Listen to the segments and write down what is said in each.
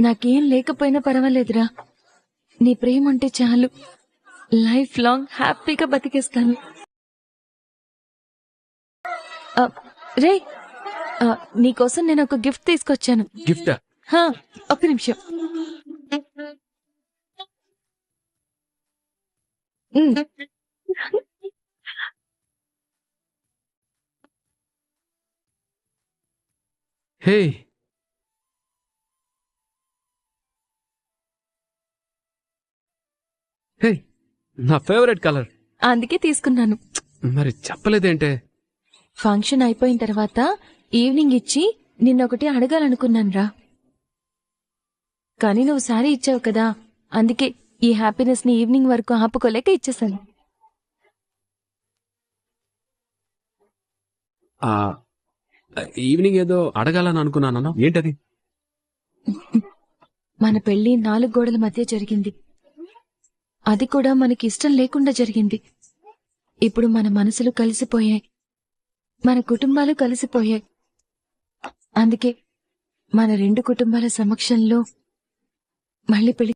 నాకేం లేకపోయినా పర్వాలేదురా, నీ ప్రేమ ఉంటే చాలు. లైఫ్ లాంగ్ హ్యాపీగా బతికేస్తాను. రే, నీకోసం నేను ఒక గిఫ్ట్ తీసుకొచ్చాను. గిఫ్టా? ఒక్క నిమిషం. హే, హే, నా ఫేవరెట్ కలర్. అందుకే తీసుకున్నాను. మరి చెప్పలేదేంటే? ఫంక్షన్ అయిపోయిన తర్వాత ఈవినింగ్ ఇచ్చి నిన్నొకటి అడగాలనుకున్నాను రా, కానీ నువ్వు సారీ ఇచ్చావు కదా, అందుకే ఈ హ్యాపీనెస్ ని ఈవినింగ్ వరకు ఆపుకోలేక ఇచ్చేసాను. ఈవినింగ్ ఏదో అడగాలని అనుకున్నాను. ఏంటది? మన పెళ్లి 4 గోడల మధ్య జరిగింది. అది కూడా మనకి ఇష్టం లేకుండా జరిగింది. ఇప్పుడు మన మనసులు కలిసిపోయాయి, మన కుటుంబాలు కలిసిపోయాయి. అందుకే మన 2 కుటుంబాల సమక్షంలో మళ్ళీ పెళ్లి.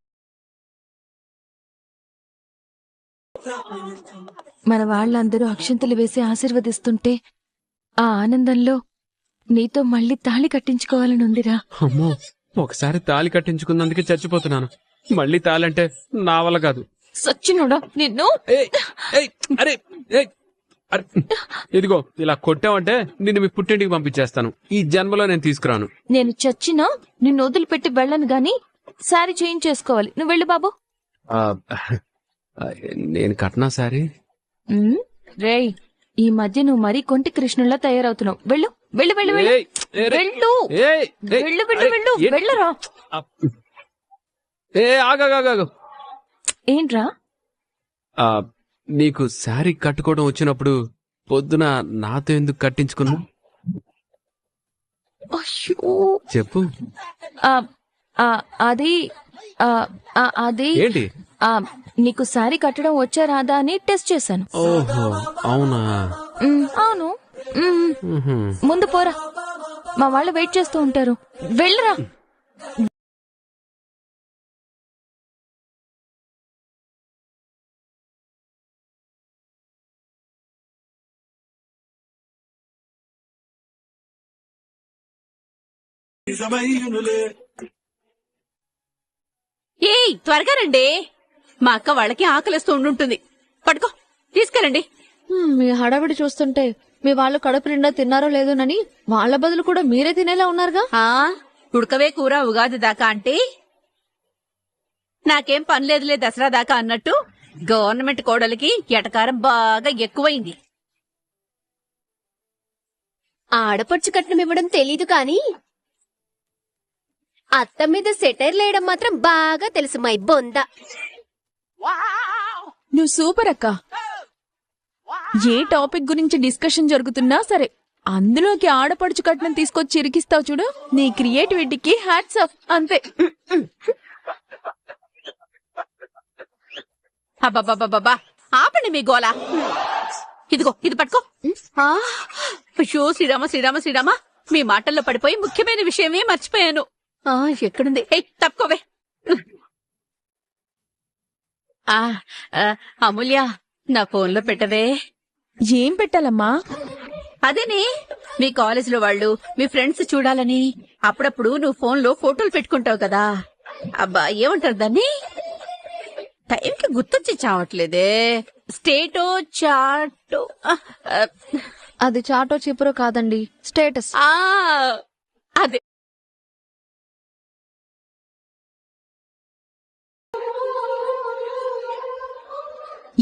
మన వాళ్ళందరూ అక్షంతలు వేసి ఆశీర్వదిస్తుంటే ఆ ఆనందంలో నీతో మళ్ళీ తాళి కట్టించుకోవాలని ఉందిరా. అమ్మో, ఒకసారి తాళి కట్టించుకున్నందుకే చచ్చిపోతున్నాను. మళ్ళీ తాళంటే నా వల్ల కాదు. సచ్చినోడా నిన్ను. అరే, ఇదిగో ఇలా కొట్టావంటే నిన్ను మీ పుట్టింటికి పంపించేస్తాను. ఈ జన్మలో నేను తీసుకురాను. నేను చచ్చినా నిన్ను వదిలిపెట్టి వెళ్ళను గాని సారీ చేయించేసుకోవాలి. నువ్వు వెళ్ళు బాబు. నేను కట్నా సారీ? రేయ్, ఈ మధ్య నువ్వు మరీ కొంటి కృష్ణుల్లా తయారవుతున్నావు. వెళ్ళు వెళ్ళు వెళ్ళు వెళ్ళు వెళ్ళు వెళ్ళు వెళ్ళు వెళ్ళు వెళ్ళరా. ఆగాగాగు. ఏంట్రా? నీకు శారీ కట్టుకోవడం వచ్చినప్పుడు పొద్దున నాతో ఎందుకు కట్టించుకున్నా? చెప్పు. అది అది ఏంటి? నీకు శారీ కట్టడం వచ్చా రాదా అని టెస్ట్ చేశాను. ఓహో, అవునా? అవును. ముందు పోరా, మా వాళ్ళు వెయిట్ చేస్తూ ఉంటారు. వెళ్ళరా. ఏయ్, త్వరగా రండి. మా అక్క వాళ్ళకి ఆకలిస్తూ ఉండుంటుంది. పట్టుకో, తీసుకెళ్ళండి. మీ హడావిడి చూస్తుంటే మీ వాళ్ళు కడుపు నిండా తిన్నారో లేదోనని వాళ్ళ బదులు కూడా మీరే తినేలా ఉన్నారుగా. ఉడకవే కూర ఉగాది దాకా అంటే నాకేం పనిలేదులే దసరా దాకా అన్నట్టు గవర్నమెంట్ కోడలికి ఎటకారం బాగా ఎక్కువైంది. ఆడపడుచు కట్నం ఇవ్వడం తెలీదు కానీ అత్త మీద సెటైర్ లేయడం మాత్రం బాగా తెలుసు. మై బొంద. నువ్వు సూపర్ అక్క. ఏ టాపిక్ గురించి డిస్కషన్ జరుగుతున్నా సరే అందులోకి ఆడపడుచు కట్నం తీసుకొచ్చి ఇరికిస్తావు చూడు. నీ క్రియేటివిటీకి హ్యాట్స్ ఆఫ్. అంతే. అబ్బబ్బబ్బబ్బా, ఆపండి మీ గోలా. ఇదిగో ఇది పట్టుకో. అయ్యో శ్రీరామ శ్రీరామ శ్రీరామ, మీ మాటల్లో పడిపోయి ముఖ్యమైన విషయమే మర్చిపోయాను. ఎక్కడుంది? తప్పుకోవే. అమూల్య, నా ఫోన్లో పెట్టవే. ఏం పెట్టాలమ్మా? అదేనే, మీ కాలేజీలో వాళ్ళు మీ ఫ్రెండ్స్ చూడాలని అప్పుడప్పుడు నువ్వు ఫోన్లో ఫోటోలు పెట్టుకుంటావు కదా. అబ్బా, ఏమంటారు దాన్ని? టైంకి గుర్తొచ్చి చావట్లేదే. స్టేటో చాటో? అది చాటో చిపురో కాదండి, స్టేటస్. అదే.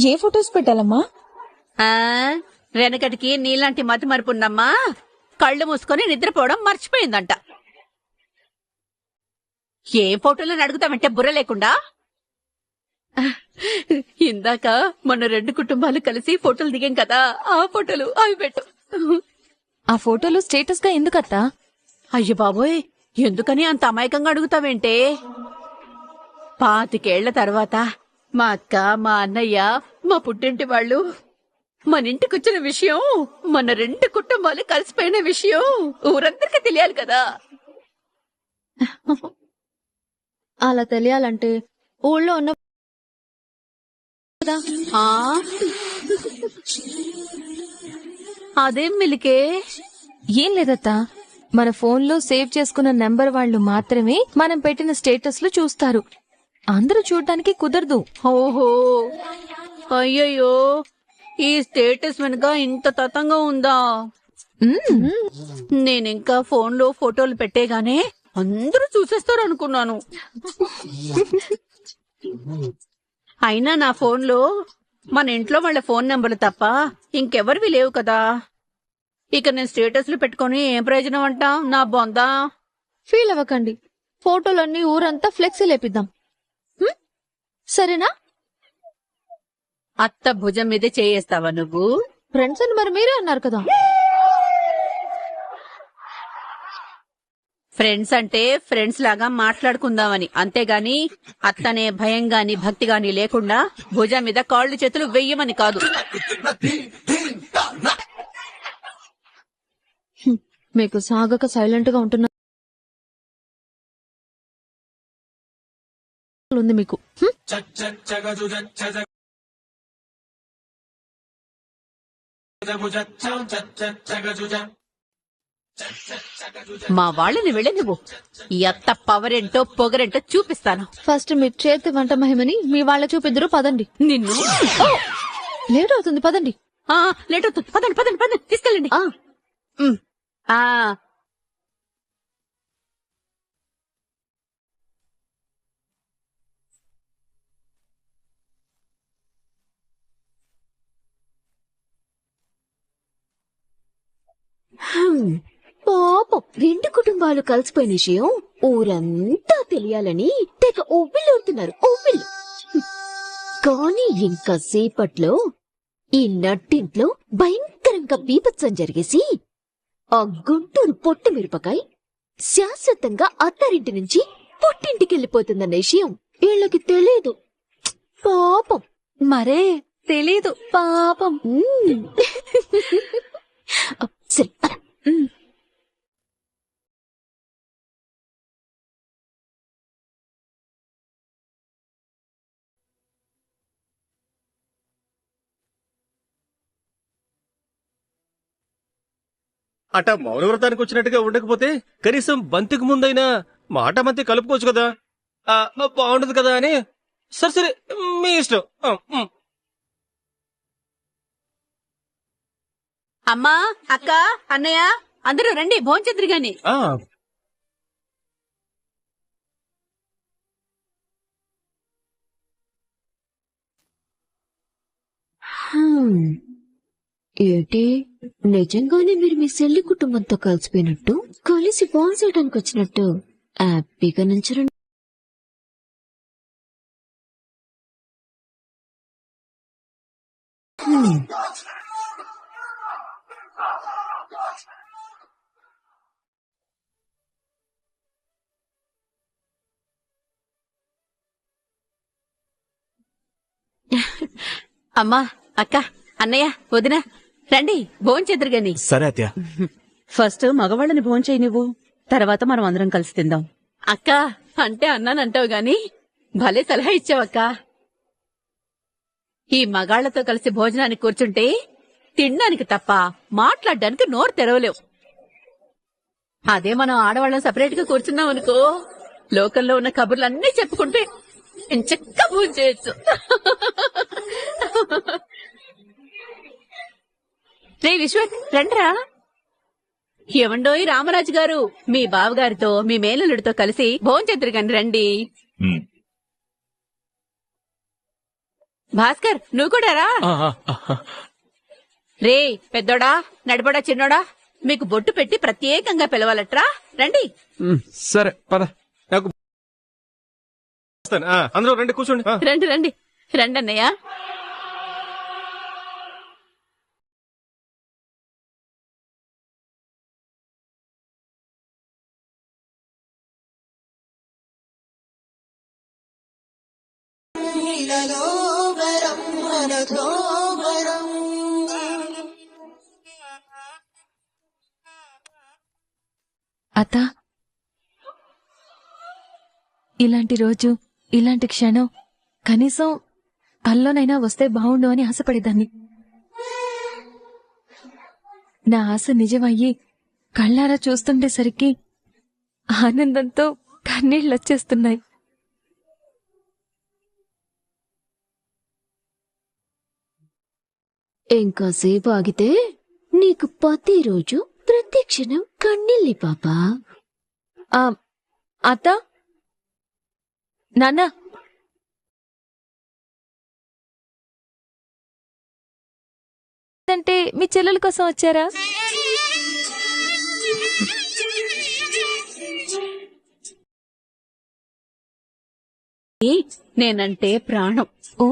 ఏ ఫొటోస్ పెట్టాలమ్మా? వెనకటికి నీలాంటి మతి మరుపున్నమ్మా కళ్ళు మూసుకొని నిద్రపోవడం మర్చిపోయిందంట. ఏ ఫోటోలను అడుగుతామంటే బుర్ర లేకుండా. ఇందాక మన 2 కుటుంబాలు కలిసి ఫోటోలు దిగాం కదా, ఆ ఫోటోలు అవి పెట్టు. ఆ ఫోటోలు స్టేటస్ గా ఎందుకత్తా? అయ్యో బాబోయ్, ఎందుకని అంత అమాయకంగా అడుగుతావేంటే? 25 ఏళ్ల తర్వాత మా అక్క, మా అన్నయ్య, మా పుట్టింటి వాళ్ళు మన ఇంటికొచ్చిన విషయం, మన 2 కుటుంబాలు కలిసిపోయిన విషయం ఊరందరికీ తెలియాలి కదా. అలా తెలియాలంటే ఊళ్ళో ఉన్న ఆ? అదేం మిలికే? ఏం లేదత్తా, మన ఫోన్లో సేవ్ చేసుకున్న నెంబర్ వాళ్ళు మాత్రమే మనం పెట్టిన స్టేటస్లు చూస్తారు. అందరూ చూడటానికి కుదరదు. ఓహో, అయ్యయ్యో, ఈ స్టేటస్ వెనుక ఇంత తతంగా ఉందా? నేనింకా ఫోన్లో ఫోటోలు పెట్టేగానే అందరూ చూసేస్తారు అనుకున్నాను. అయినా నా ఫోన్లో మన ఇంట్లో వాళ్ళ ఫోన్ నెంబర్లు తప్ప ఇంకెవరివి లేవు కదా. ఇక నేను స్టేటస్లు పెట్టుకొని ఏం ప్రయోజనం అంటా నా బొందా? ఫీల్ అవ్వకండి, ఫోటోలన్నీ ఊరంతా ఫ్లెక్సీ లేపిద్దాం. హ్మ్? సరేనా? అత్త భుజం మీద చేయేస్తావా నువ్వు? ఫ్రెండ్స్ అని మరి మీరే అన్నారు కదా. ఫ్రెండ్స్ అంటే ఫ్రెండ్స్ లాగా మాట్లాడుకుందామని, అంతేగాని అత్తనే భయం గాని భక్తి గాని లేకుండా భుజం మీద కాళ్ళు చేతులు వెయ్యమని కాదు. మీకు సాగక సైలెంట్ గా ఉంటున్న ఉంది మీకు. హ్మ్? మా వాళ్ళని వెళ్ళి నువ్వు ఈ అత్త పవరేంటో పొగరేంటో చూపిస్తాను. ఫస్ట్ మీ చేతి వంట మహిమని మీ వాళ్ళ చూపిద్దరు, పదండి. నిన్ను లేట్ అవుతుంది, పదండి. లేట్ అవుతుంది, పదండి పదండి పదండి, తీసుకెళ్ళండి. ఉమ్. ఆ పాపం రెండు కుటుంబాలు కలిసిపోయిన విషయం ఊరంతా తెలియాలని తెగ ఉవ్విళ్ళూరుతున్నారు. ఉవ్విళ్ళు. కానీ ఇంకా సేపట్లో ఈ నట్టింట్లో భయంకరంగా బీభత్సం జరిగేసి ఆ గుంటూరు పొట్టు మిరపకాయ శాశ్వతంగా అత్తారింటి నుంచి పుట్టింటికెళ్ళిపోతుందన్న విషయం వీళ్ళకి తెలియదు. పాపం. మరే తెలీదు పాపం. సరే పద. అట మౌనవ్రతానికి వచ్చినట్టుగా ఉండకపోతే కనీసం బంతికి ముందైనా మాట మంతి కలుపుకోవచ్చు కదా. బాగుండదు కదా అని. సరే సరే, మీ ఇష్టం. అమ్మా, అక్క, అన్నయ్య అందరూ రండి, భోంచెద్దురు గాని. ఏంటి, నిజంగానే మీరు మీ చెల్లి కుటుంబంతో కలిసిపోయినట్టు, కలిసి ఫోన్ చేయడానికి వచ్చినట్టు హ్యాపీగా నుంచరండి. అమ్మా, అక్క, అన్నయ్య, వదిన రండి, భోంచెద్దురు గాని. సరే అత్య. ఫస్ట్ మగవాళ్ళని భోంచేయి నువ్వు, తర్వాత మనం అందరం కలిసి తిందాం. అక్క అంటే అన్నానంటావు గాని భలే సలహా ఇచ్చావక్క. ఈ మగాళ్లతో కలిసి భోజనానికి కూర్చుంటే తినడానికి తప్ప మాట్లాడడానికి నోరు తెరవలేవు. అదే మనం ఆడవాళ్ళం సపరేట్ గా కూర్చున్నాం అనుకో, లోకల్లో ఉన్న కబుర్లన్నీ చెప్పుకుంటే ఎంచక్కా భోంచేయచ్చు. రే విశ్వక్, రండ్రా. ఏమండోయ్ రామరాజు గారు, మీ బావగారితో మీ మేనల్లుడితో కలిసి భోంచెద్దురు గాని రండి. భాస్కర్, నువ్వు కూడా రా. రే పెద్దోడా, నడిపడా, చిన్నోడా, మీకు బొట్టు పెట్టి ప్రత్యేకంగా పిలవాలట్రా, రండి. సరే పద. నాకు అందరూ రండి, కూర్చోండి. రండి రండి రండి అన్నయ్య. అత్త, ఇలాంటి రోజు, ఇలాంటి క్షణం కనీసం కల్లోనైనా వస్తే బావుండు అని ఆశపడేదాన్ని. నా ఆశ నిజమయ్యి కళ్ళారా చూస్తుండేసరికి ఆనందంతో కన్నీళ్ళొచ్చేస్తున్నాయి. ఇంకాసేపు ఆగితే నీకు ప్రతిరోజు ప్రతి క్షణం కన్నీళ్ళి పాపా. ఆ, అత్త, నాన్న, అంటే మీ చెల్లెల కోసం వచ్చారా? నేనంటే ప్రాణం. ఓ,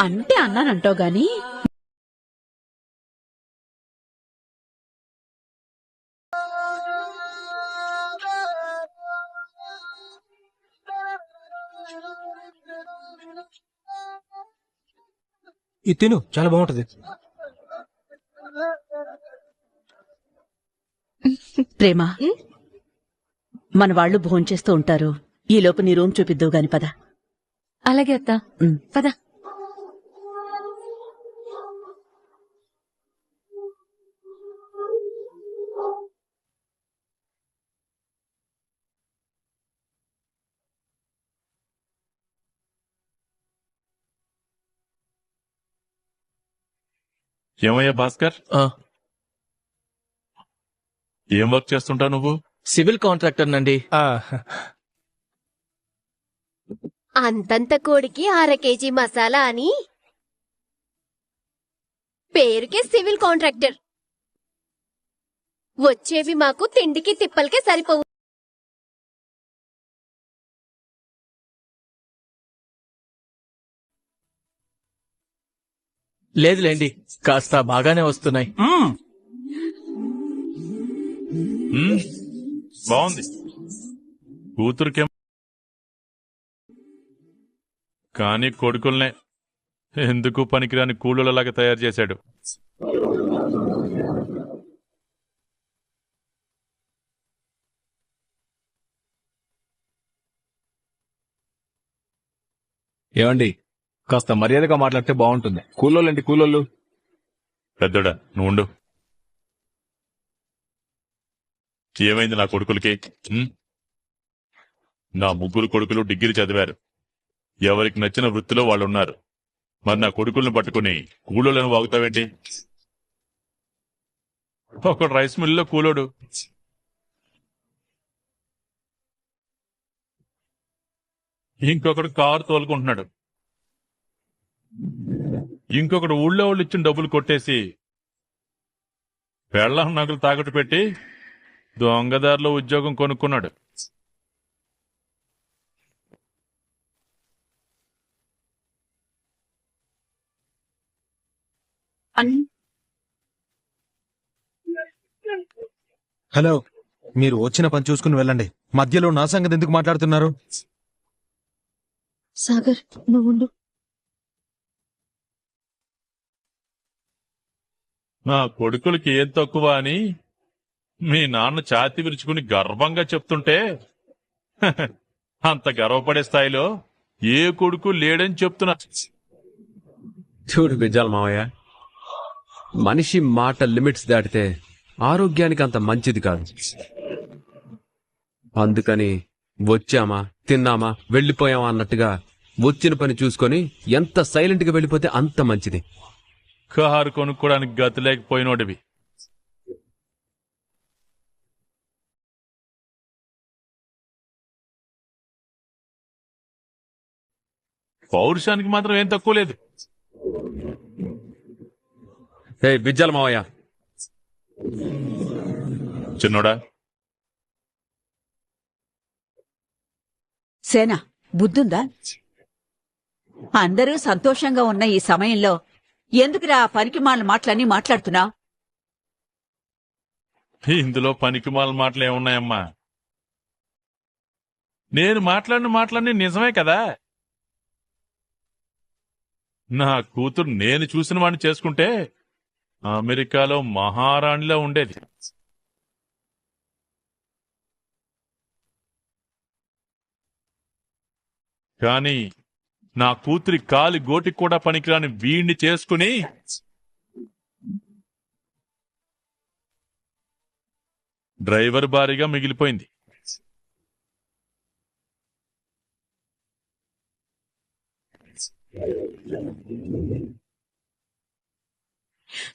అంటే అన్నానంటావు గాని ఇది తిను, చాలా బాగుంటది. ప్రేమ, మన వాళ్ళు భోంచేస్తూ ఉంటారు. ఈలోపు నీ రూమ్ చూపిద్దువు గాని పద. అలాగే అత్త, పద. ఏమయ్యా భాస్కర్, ఏం వర్క్ చేస్తుంటావు నువ్వు? సివిల్ కాంట్రాక్టర్ నండి. అంతంత కోడికి 1/2 కేజీ మసాలా అని పేరుకే సివిల్ కాంట్రాక్టర్. వచ్చేవి మాకు తిండికి తిప్పలకే సరిపోవు. లేదులేండి, కాస్త బాగానే వస్తున్నాయి. బాగుంది. కూతురికేం కానీ కొడుకుల్నే ఎందుకు పనికిరాని కూలీలలాగా తయారు చేశాడు. ఏమండి, కాస్త మర్యాదగా మాట్లాడితే బాగుంటుంది. కూలోళ్ళండి, కూలోళ్ళు. పెద్దోడా నువ్వు ఉండు. ఏమైంది నా కొడుకులకి? నా 3 కొడుకులు డిగ్రీ చదివారు. ఎవరికి నచ్చిన వృత్తిలో వాళ్ళు ఉన్నారు. మరి నా కొడుకులను పట్టుకుని కూలోళ్ళను వాగుతావేంటి? ఒకడు రైస్ మిల్లో కూలోడు, ఇంకొకడు కారు తోలుకుంటున్నాడు, ఇంకొకడు ఊళ్ళో వాళ్ళు ఇచ్చిన డబ్బులు కొట్టేసి పెళ్ళాం నగలు తాకట్టు పెట్టి దొంగదారిలో ఉద్యోగం కొనుక్కున్నాడు. హలో, మీరు వచ్చిన పని చూసుకుని వెళ్ళండి. మధ్యలో నా సంగతి ఎందుకు మాట్లాడుతున్నారు? సాగర్, నువ్వుండు. నా కొడుకులకి ఏం తక్కువ అని మీ నాన్న ఛాతీ విరుచుకుని గర్వంగా చెప్తుంటే అంత గర్వపడే స్థాయిలో ఏ కొడుకు లేడని చెప్తున్నా. చూడు బిజ్జాల మావయ్య, మనిషి మాట లిమిట్స్ దాటితే ఆరోగ్యానికి అంత మంచిది కాదు. అందుకని వచ్చామా, తిన్నామా, వెళ్లిపోయామా అన్నట్టుగా వచ్చిన పని చూసుకొని ఎంత సైలెంట్ గా వెళ్లిపోతే అంత మంచిది. కారు కొనుక్కోడానికి గతి లేకపోయినోడివి. పౌరుషానికి మాత్రం ఏం తక్కువ లేదు. ఏ బిజ్జాల మావయ్య, చిన్నోడా, సేనా బుద్ధుందా? అందరూ సంతోషంగా ఉన్న ఈ సమయంలో ఎందుకురా పనికి మాల మాటలన్నీ మాట్లాడుతున్నావు? ఇందులో పనికిమాల మాటలు ఏమున్నాయమ్మా? నేను మాట్లాడిన మాటలన్నీ నిజమే కదా. నా కూతురు నేను చూసిన వాడిని చేసుకుంటే అమెరికాలో మహారాణిలా ఉండేది. కానీ నా కూతురి కాలి గోటికి కూడా పనికిరాని వీణ్ణి చేసుకుని డ్రైవర్ భారీగా మిగిలిపోయింది.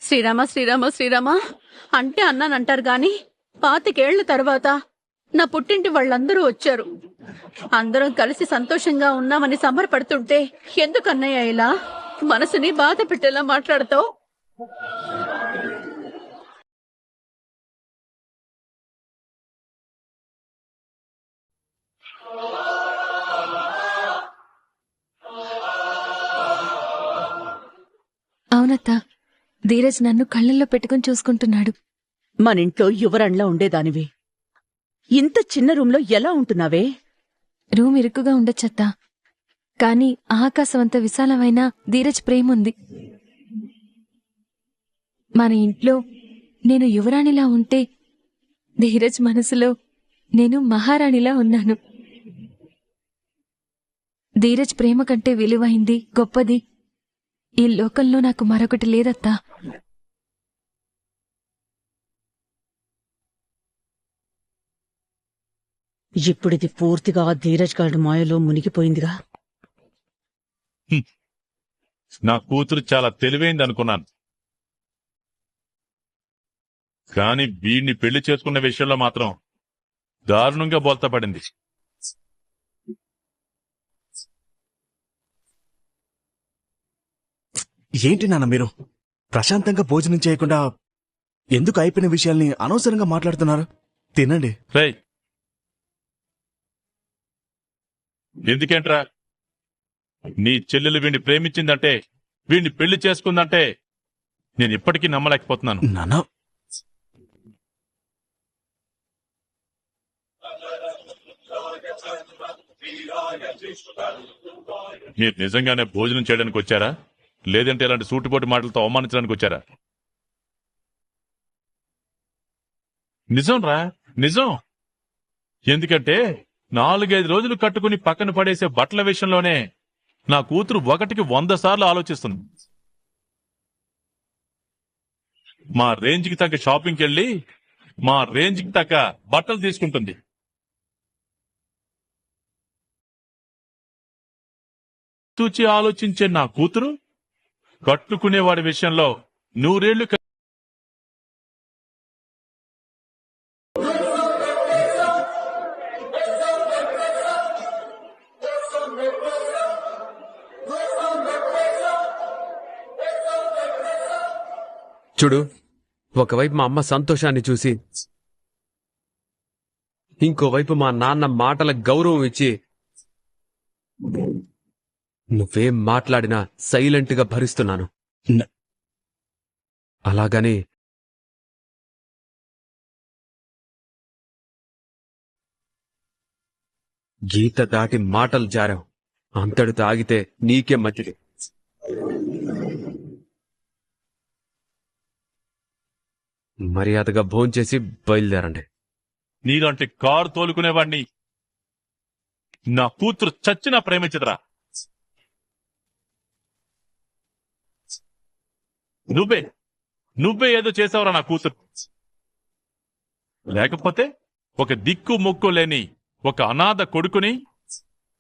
శ్రీరామ శ్రీరామ శ్రీరామ అంటే అన్నానంటారు గాని 25 ఏళ్ల తర్వాత నా పుట్టింటి వాళ్ళందరూ వచ్చారు. అందరం కలిసి సంతోషంగా ఉన్నామని సంబరపడుతుంటే ఎందుకన్నయ్య ఇలా మనసుని బాధ పెట్టేలా మాట్లాడతావు? అవునత్తా, ధీరజ్ నన్ను కళ్ళల్లో పెట్టుకుని చూసుకుంటున్నాడు. మనింట్లో యువరాణ్లా ఉండేదానివి ఇంత చిన్న రూంలో ఎలా ఉంటున్నావే? రూమ్ ఇరుకుగా ఉండొచ్చత్తా, కాని ఆకాశమంత విశాలమైన ధీరజ్ ప్రేముంది. మన ఇంట్లో నేను యువరాణిలా ఉంటే ధీరజ్ మనసులో నేను మహారాణిలా ఉన్నాను. ధీరజ్ ప్రేమ కంటే విలువైంది, గొప్పది ఈ లోకంలో నాకు మరొకటి లేదత్తా. ఇప్పుడిది పూర్తిగా ధీరజ్ గారి మాయలో మునిగిపోయిందిగా. నా కూతురు చాలా తెలివైంది అనుకున్నాను, కాని వీడిని పెళ్లి చేసుకున్న విషయంలో మాత్రం దారుణంగా బోల్తా పడింది. ఏంటి నాన్న మీరు ప్రశాంతంగా భోజనం చేయకుండా ఎందుకు అయిపోయిన విషయాల్ని అనవసరంగా మాట్లాడుతున్నారు? తినండి. రేయ్, ఎందుకేంట్రా? నీ చెల్లెలు వీడిని ప్రేమించిందంటే, వీడిని పెళ్లి చేసుకుందంటే నేను ఇప్పటికీ నమ్మలేకపోతున్నాను. నాన్న, మీరు నిజంగానే భోజనం చేయడానికి వచ్చారా, లేదంటే ఇలాంటి సూటిపోటి మాటలతో అవమానించడానికి వచ్చారా? నిజం రా, నిజం. ఎందుకంటే 4-5 రోజులు కట్టుకుని పక్కన పడేసే బట్టల విషయంలోనే నా కూతురు 1కి 100 సార్లు ఆలోచిస్తుంది. మా రేంజ్కి తగ్గ షాపింగ్కి వెళ్ళి మా రేంజ్కి తగ్గ బట్టలు తీసుకుంటుంది. తూచి ఆలోచించే నా కూతురు కట్టుకునేవాడి విషయంలో 100 ఏళ్లు చూడు, ఒకవైపు మా అమ్మ సంతోషాన్ని చూసి, ఇంకోవైపు మా నాన్న మాటల గౌరవం ఇచ్చి, నువ్వేం మాట్లాడినా సైలెంట్గా భరిస్తున్నాను. అలాగని గీత దాటి మాటలు జారావు, అంతటితో ఆగితే నీకే మంచిది. మర్యాదగా భోంచేసి బయలుదేరండి. నీలాంటి కారు తోలుకునేవాడిని నా కూతురు చచ్చినా ప్రేమించదురా. నువ్వే ఏదో చేసావురా నా కూతురు. లేకపోతే ఒక దిక్కు మొక్కు లేని ఒక అనాథ కొడుకుని